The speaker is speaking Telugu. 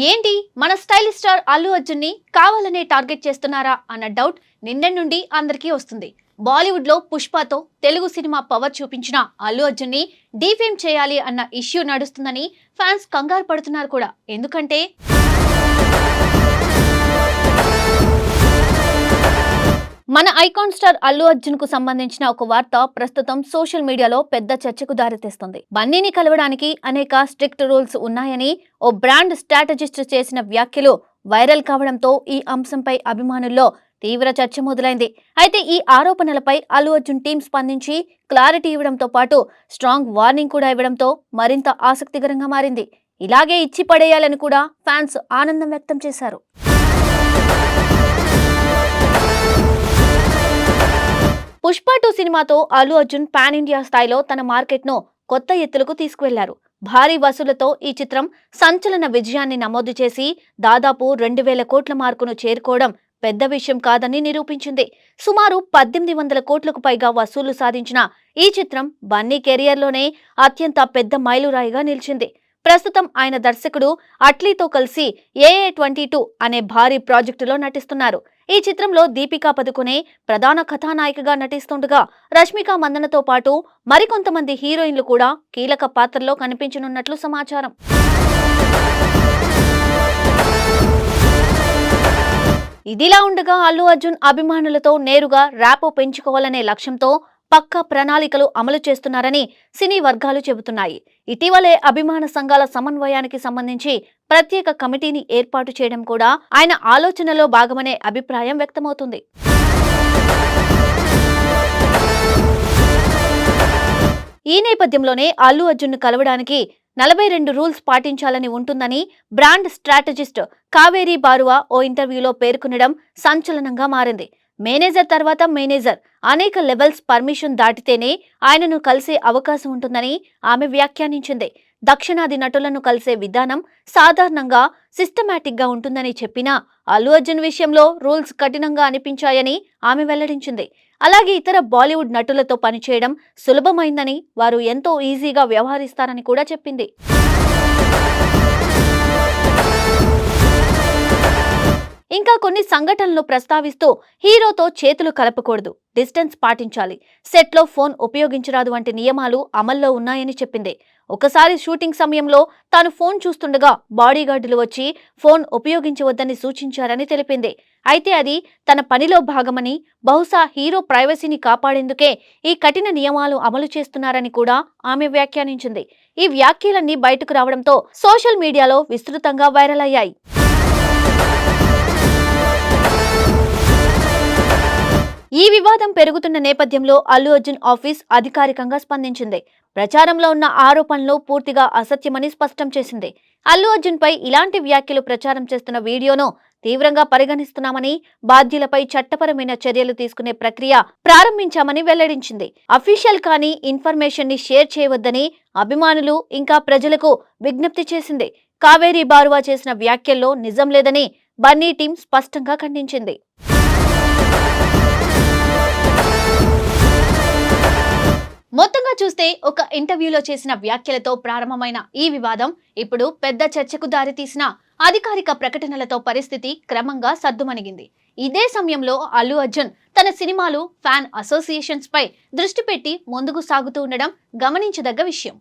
ఏంటి మన స్టైలిష్ స్టార్ అల్లు అర్జున్ ని కావాలనే టార్గెట్ చేస్తున్నారా అన్న డౌట్ నిన్న నుండి అందరికీ వస్తుంది. బాలీవుడ్ లో పుష్పతో తెలుగు సినిమా పవర్ చూపించిన అల్లు అర్జున్ ని డీఫేమ్ చేయాలి అన్న ఇష్యూ నడుస్తుందని ఫ్యాన్స్ కంగారు పడుతున్నారు కూడా. ఎందుకంటే మన ఐకాన్ స్టార్ అల్లు అర్జున్ కు సంబంధించిన ఒక వార్త ప్రస్తుతం సోషల్ మీడియాలో పెద్ద చర్చకు దారితీస్తుంది. బన్నీని కలవడానికి అనేక స్ట్రిక్ట్ రూల్స్ ఉన్నాయని ఓ బ్రాండ్ స్ట్రాటజిస్ట్ చేసిన వ్యాఖ్యలు వైరల్ కావడంతో ఈ అంశంపై అభిమానుల్లో తీవ్ర చర్చ మొదలైంది. అయితే ఈ ఆరోపణలపై అల్లు అర్జున్ టీం స్పందించి క్లారిటీ ఇవ్వడంతో పాటు స్ట్రాంగ్ వార్నింగ్ కూడా ఇవ్వడంతో మరింత ఆసక్తికరంగా మారింది. ఇలాగే ఇచ్చి పడేయాలని కూడా ఫ్యాన్స్ ఆనందం వ్యక్తం చేశారు. పుష్ప 2 సినిమాతో అల్లు అర్జున్ పాన్ ఇండియా స్థాయిలో తన మార్కెట్ను కొత్త ఎత్తులకు తీసుకువెళ్లారు. భారీ వసూలతో ఈ చిత్రం సంచలన విజయాన్ని నమోదు చేసి దాదాపు 2000 కోట్ల మార్కును చేరుకోవడం పెద్ద విషయం కాదని నిరూపించింది. సుమారు 1800 కోట్లకు పైగా వసూలు సాధించిన ఈ చిత్రం బన్నీ కెరియర్లోనే అత్యంత పెద్ద మైలురాయిగా నిలిచింది. ప్రస్తుతం ఆయన దర్శకుడు అట్లీతో కలిసి AA22 అనే భారీ ప్రాజెక్టులో నటిస్తున్నారు. ఈ చిత్రంలో దీపికా పదుకునే ప్రధాన కథానాయికగా నటిస్తుండగా రష్మిక మందనతో పాటు మరికొంతమంది హీరోయిన్లు కూడా కీలక పాత్రల్లో కనిపించనున్నట్లు సమాచారం. ఇదిలా ఉండగా అల్లు అర్జున్ అభిమానులతో నేరుగా ర్యాపో పెంచుకోవాలనే లక్ష్యంతో పక్కా ప్రణాళికలు అమలు చేస్తున్నారని సినీ వర్గాలు చెబుతున్నాయి. ఇటీవలే అభిమాన సంఘాల సమన్వయానికి సంబంధించి ప్రత్యేక కమిటీని ఏర్పాటు చేయడం కూడా ఆయన ఆలోచనలో భాగమనే అభిప్రాయం వ్యక్తమవుతుంది. ఈ నేపథ్యంలోనే అల్లు అర్జున్ కలవడానికి 42 రూల్స్ పాటించాలని ఉంటుందని బ్రాండ్ స్ట్రాటజిస్ట్ కావేరీ బారువా ఓ ఇంటర్వ్యూలో పేర్కొనడం సంచలనంగా మారింది. మేనేజర్ తర్వాత మేనేజర్ అనేక లెవెల్స్ పర్మిషన్ దాటితేనే ఆయనను కలిసే అవకాశం ఉంటుందని ఆమె వ్యాఖ్యానించింది. దక్షిణాది నటులను కలిసే విధానం సాధారణంగా సిస్టమాటిక్ గా ఉంటుందని చెప్పినా అల్లు అర్జున్ విషయంలో రూల్స్ కఠినంగా అనిపించాయని ఆమె వెల్లడించింది. అలాగే ఇతర బాలీవుడ్ నటులతో పనిచేయడం సులభమైందని, వారు ఎంతో ఈజీగా వ్యవహరిస్తారని కూడా చెప్పింది. ఇంకా కొన్ని సంఘటనలు ప్రస్తావిస్తూ హీరోతో చేతులు కలపకూడదు, డిస్టెన్స్ పాటించాలి, సెట్లో ఫోన్ ఉపయోగించరాదు వంటి నియమాలు అమల్లో ఉన్నాయని చెప్పింది. ఒకసారి షూటింగ్ సమయంలో తాను ఫోన్ చూస్తుండగా బాడీగార్డులు వచ్చి ఫోన్ ఉపయోగించవద్దని సూచించారని తెలిపింది. అయితే అది తన పనిలో భాగమని, బహుశా హీరో ప్రైవసీని కాపాడేందుకే ఈ కఠిన నియమాలు అమలు చేస్తున్నారని కూడా ఆమె వ్యాఖ్యానించింది. ఈ వ్యాఖ్యలన్నీ బయటకు రావడంతో సోషల్ మీడియాలో విస్తృతంగా వైరల్ అయ్యాయి. ఈ వివాదం పెరుగుతున్న నేపథ్యంలో అల్లు అర్జున్ ఆఫీస్ అధికారికంగా స్పందించింది. ప్రచారంలో ఉన్న ఆరోపణలు పూర్తిగా అసత్యమని స్పష్టం చేసింది. అల్లు అర్జున్ పై ఇలాంటి వ్యాఖ్యలు ప్రచారం చేస్తున్న వీడియోను తీవ్రంగా పరిగణిస్తున్నామని, బాధ్యులపై చట్టపరమైన చర్యలు తీసుకునే ప్రక్రియ ప్రారంభించామని వెల్లడించింది. అఫీషియల్ కానీ ఇన్ఫర్మేషన్ ని షేర్ చేయవద్దని అభిమానులు ఇంకా ప్రజలకు విజ్ఞప్తి చేసింది. కావేరీ బారువా చేసిన వ్యాఖ్యల్లో నిజం లేదని బన్నీ టీం స్పష్టంగా ఖండించింది. మొత్తంగా చూస్తే ఒక ఇంటర్వ్యూలో చేసిన వ్యాఖ్యలతో ప్రారంభమైన ఈ వివాదం ఇప్పుడు పెద్ద చర్చకు దారితీసిన అధికారిక ప్రకటనలతో పరిస్థితి క్రమంగా సద్దుమణిగింది. ఇదే సమయంలో అల్లు అర్జున్ తన సినిమాలు ఫ్యాన్ అసోసియేషన్స్ పై దృష్టి పెట్టి ముందుకు సాగుతూ ఉండడం గమనించదగ్గ విషయం.